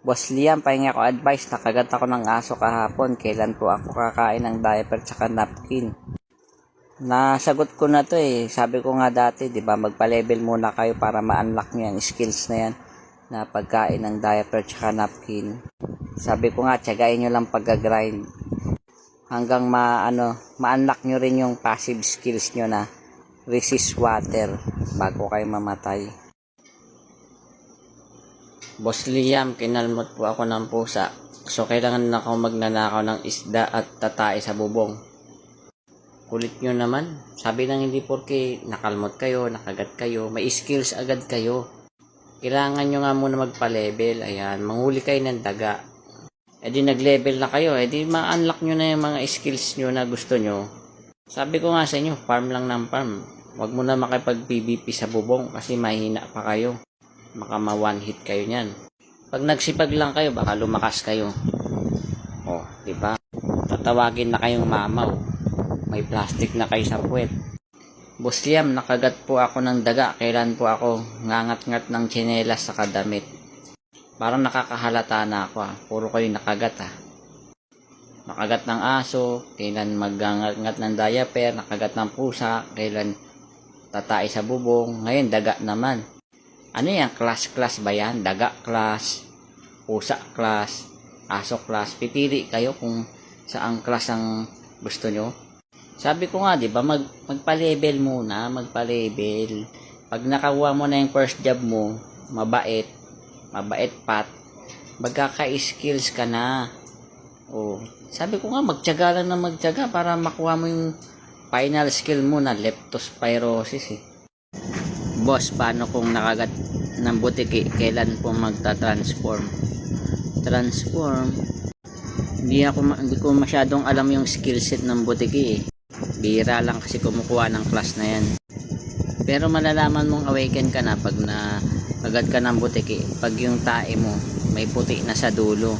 Boss Liam, pahinga ko advice. Nakagat ako ng aso kahapon. Kailan po ako kakain ng diaper tsaka napkin? Nasagot ko na to eh. Sabi ko nga dati, di ba, magpa-level muna kayo para ma-unlock nyo yung skills na yan na pagkain ng diaper tsaka napkin. Sabi ko nga, tiyagain nyo lang pag-grind hanggang ma-unlock nyo rin yung passive skills nyo na resist water bago kayo mamatay. Boss Liam, kinalmot po ako ng pusa. So, kailangan na ako magnanakaw ng isda at tatae sa bubong. Kulit nyo naman. Sabi nang hindi porke nakalmot kayo, nakagat kayo, may skills agad kayo. Kailangan nyo nga muna magpa-level. Ayan, manghuli kayo ng daga. E di nag-level na kayo. E di ma-unlock nyo na yung mga skills nyo na gusto nyo. Sabi ko nga sa inyo, farm lang ng farm. Huwag mo na makipag-PVP sa bubong kasi mahina pa kayo. Baka ma-one hit kayo niyan. Pag nagsipag lang kayo, baka lumakas kayo. Oh, di ba? Tatawagin na kayong mamaw. May plastic na kayo sa puwet. Boss Liam, nakagat po ako ng daga. Kailan po ako ngangat-ngat ng tsinelas sa kadamit. Parang nakakahalata na ako Puro kayo nakagat Nakagat ng aso, kailan magngangat ng diaper, nakagat ng pusa, kailan tatay sa bubong, ngayon daga naman. Ano yan? Class ba yan? Daga class, pusa class, aso class. Pipili kayo kung saang class ang gusto nyo. Sabi ko nga, di ba, magpa-level muna, magpa-level. Pag nakakuha mo na yung first job mo, mabait pat, magkaka-skills ka na. Oh, sabi ko nga, magtiyaga lang na magtiyaga para makuha mo yung final skill mo na leptospirosis Boss, paano kung nakagat ng butiki? Kailan po magta-transform? Hindi ko masyadong alam yung skill set ng butiki Bihira lang kasi kumukuha ng class na yan. Pero malalaman mong awaken ka na pag nakagat ka ng butiki. Pag yung tae mo may puti na sa dulo.